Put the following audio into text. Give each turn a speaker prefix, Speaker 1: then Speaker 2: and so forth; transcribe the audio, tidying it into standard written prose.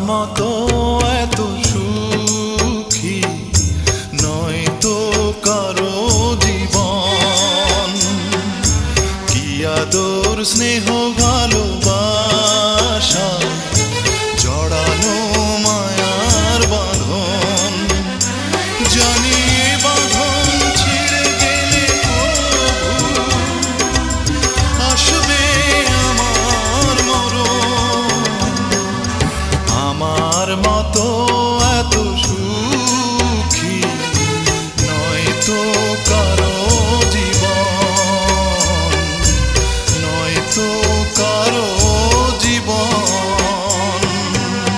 Speaker 1: মতো এত সুখী নয় তো কারো জীবন। কি আদর স্নেহ ভালোবাসা জড়ানো মায়ার বাঁধন। জানি বাঁধন ছিঁড়ে গেলে প্রভু আসবে আমার মরণ। আমার মতো এত সুখী নয় তো